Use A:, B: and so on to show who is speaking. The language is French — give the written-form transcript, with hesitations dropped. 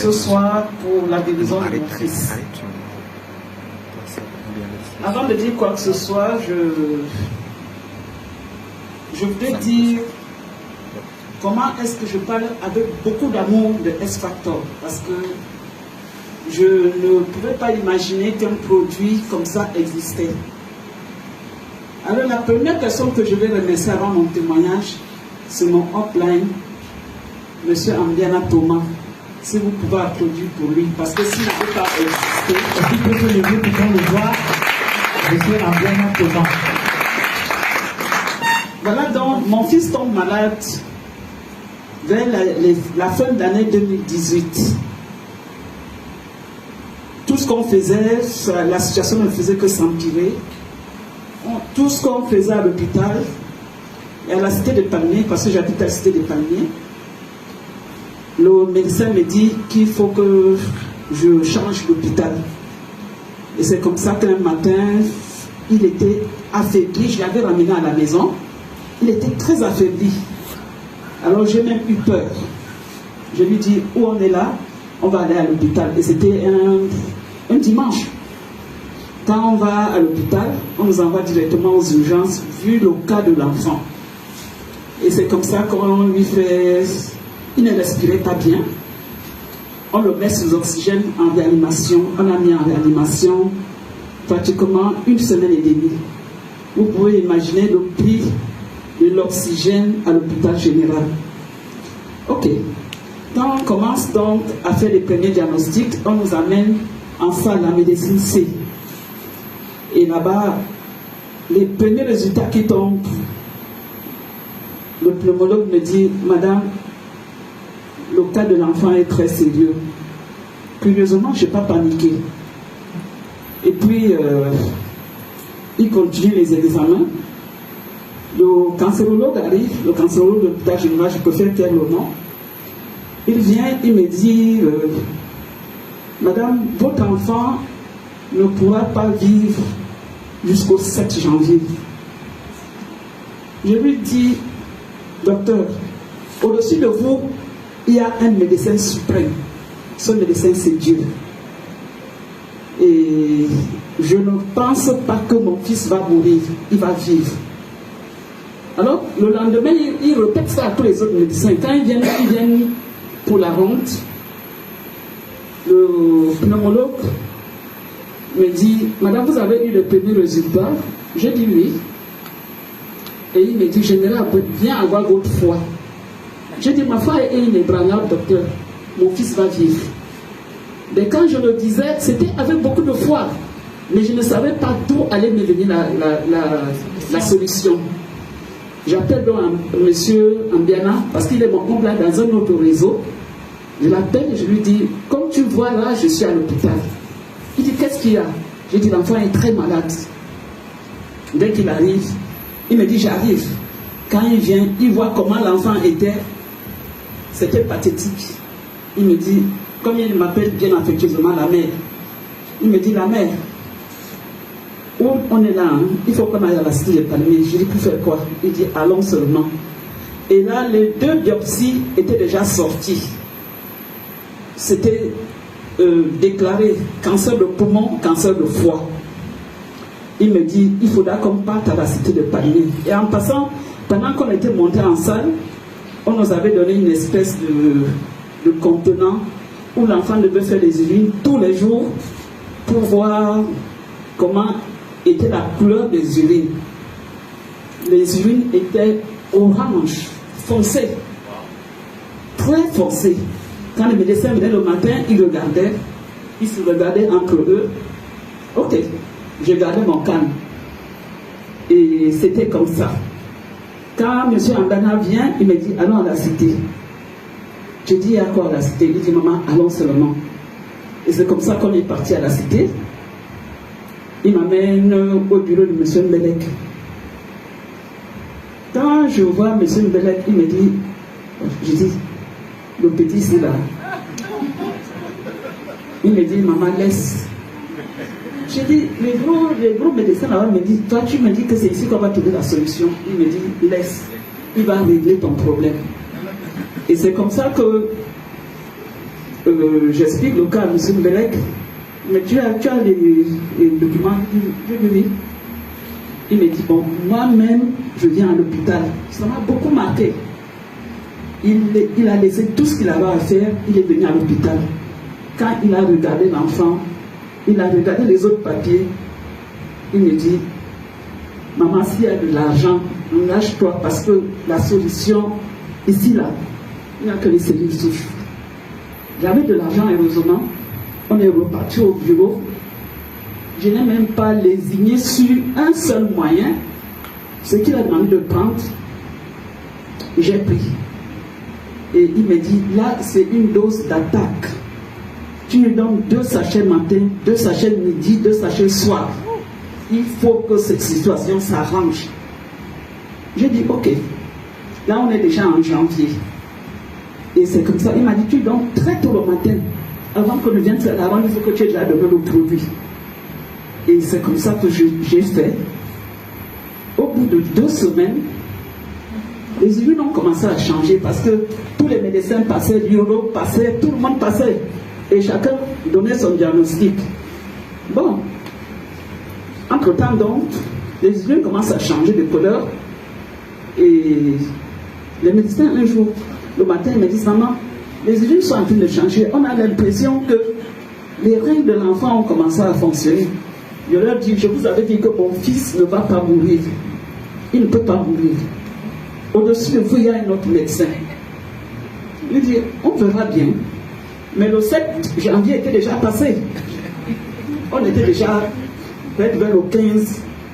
A: ce soir pour la guérison de mon fils. Avant de dire quoi que ce soit, je voudrais dire comment est-ce que je parle avec beaucoup d'amour de S-Factor, parce que je ne pouvais pas imaginer qu'un produit comme ça existait. Alors la première personne que je vais remercier avant mon témoignage, c'est mon hotline, M. Ambiana Thomas. Si vous pouvez applaudir pour lui, parce que s'il n'avait pas existé, est-ce qu'il peut se lever pour qu'on le voit, M. Ambiana Thomas. Voilà, donc mon fils tombe malade vers la fin de l'année 2018. Tout ce qu'on faisait, la situation ne faisait que s'empirer. Tout ce qu'on faisait à l'hôpital, et à la cité des Palmiers, parce que j'habite à la cité des Palmiers, le médecin me dit qu'il faut que je change d'hôpital. Et c'est comme ça qu'un matin, il était affaibli. Je l'avais ramené à la maison. Il était très affaibli. Alors j'ai même eu peur. Je lui dis, où on est là, on va aller à l'hôpital. Et c'était un dimanche. Quand on va à l'hôpital, on nous envoie directement aux urgences, vu le cas de l'enfant. Et c'est comme ça qu'on lui fait... Il ne respirait pas bien. On le met sous oxygène en réanimation. On l'a mis en réanimation pratiquement 1 semaine et demie. Vous pouvez imaginer le prix de l'oxygène à l'hôpital général. Ok. Quand on commence donc à faire les premiers diagnostics, on nous amène en salle la médecine C. Et là-bas, les premiers résultats qui tombent, le pneumologue me dit, Madame, le cas de l'enfant est très sérieux. Curieusement, je n'ai pas paniqué. Et puis, il continue les examens. Le cancérologue arrive, le cancérologue de l'hôpital général, je préfère taire le nom. Il vient, il me dit, Madame, votre enfant ne pourra pas vivre jusqu'au 7 janvier. Je lui dis, docteur, au-dessus de vous, il y a un médecin suprême. Ce médecin, c'est Dieu. Et je ne pense pas que mon fils va mourir, il va vivre. Alors, le lendemain, il répète ça à tous les autres médecins. Quand ils viennent pour la honte, le pneumologue me dit, Madame, vous avez eu le premier résultat? Je dis oui. Et il me dit, Général, viens avoir votre foi. Je dis, ma foi est inébranlable, docteur. Mon fils va vivre. Mais quand je le disais, c'était avec beaucoup de foi. Mais je ne savais pas d'où allait me venir la solution. J'appelle donc monsieur Ambiana, parce qu'il est mon oncle dans un autre réseau. Je l'appelle et je lui dis, comme tu vois là, je suis à l'hôpital. Il dit, qu'est-ce qu'il y a? J'ai dit, l'enfant est très malade. Dès qu'il arrive, il me dit, j'arrive. Quand il vient, il voit comment l'enfant était. C'était pathétique. Il me dit, comme il m'appelle bien affectueusement la mère, il me dit, la mère, où on est là, hein? Il faut qu'on aille à la cité des Palmiers. Je dis, pour faire quoi? Il dit, allons seulement. Et là, les 2 biopsies étaient déjà sorties. C'était déclaré cancer de poumon, cancer de foie. Il me dit, il faudra qu'on parte à la cité des Palmiers. Et en passant, pendant qu'on était monté en salle, on nous avait donné une espèce de contenant où l'enfant devait faire des urines tous les jours pour voir comment était la couleur des urines. Les urines étaient orange, foncées, très foncées. Quand le médecin venait le matin, ils se regardaient entre eux. Ok, j'ai gardé mon calme. Et c'était comme ça. Quand M. Ambana vient, il me dit, allons à la cité. Je dis, à quoi à la cité? Il dit, maman, allons seulement. Et c'est comme ça qu'on est parti à la cité. Il m'amène au bureau de M. Mbelek. Quand je vois M. Mbelek, il me dit, je dis, le petit c'est là. Il me dit, maman, laisse. J'ai dit, les gros médecins là-bas me disent, toi tu me dis que c'est ici qu'on va trouver la solution. Il me dit, laisse, il va régler ton problème. Et c'est comme ça que j'explique le cas à M. Mbelek, mais tu as les documents. Je dis oui. Il me dit, bon, moi-même, je viens à l'hôpital. Ça m'a beaucoup marqué. Il a laissé tout ce qu'il avait à faire, il est venu à l'hôpital. Quand il a regardé l'enfant, il a regardé les autres papiers, il me dit, maman, s'il y a de l'argent, lâche-toi parce que la solution, ici, là, il n'y a que les cellules souches. J'avais de l'argent, heureusement. On est reparti au bureau. Je n'ai même pas lésigné sur un seul moyen. Ce qu'il a demandé de prendre, j'ai pris. Et il me dit, là, c'est une dose d'attaque. Tu lui donnes 2 sachets matin, 2 sachets midi, 2 sachets soir. Il faut que cette situation s'arrange. J'ai dit, ok. Là, on est déjà en janvier. Et c'est comme ça. Il m'a dit, tu donnes très tôt le matin. Avant qu'on ne vienne faire la ronde, il faut que tu aies déjà donné le produit. Et c'est comme ça que j'ai fait. Au bout de 2 semaines, les urines ont commencé à changer parce que tous les médecins passaient, l'urologue passait, tout le monde passait. Et chacun donnait son diagnostic. Bon. Entre-temps, donc, les urines commencent à changer de couleur. Et les médecins, un jour, le matin, ils me disent, maman, les urines sont en train de changer. On a l'impression que les reins de l'enfant ont commencé à fonctionner. Je leur dis, je vous avais dit que mon fils ne va pas mourir. Il ne peut pas mourir. Au-dessus de vous, il y a un autre médecin. Il dit, on verra bien. Mais le 7 janvier était déjà passé. On était déjà vers le 15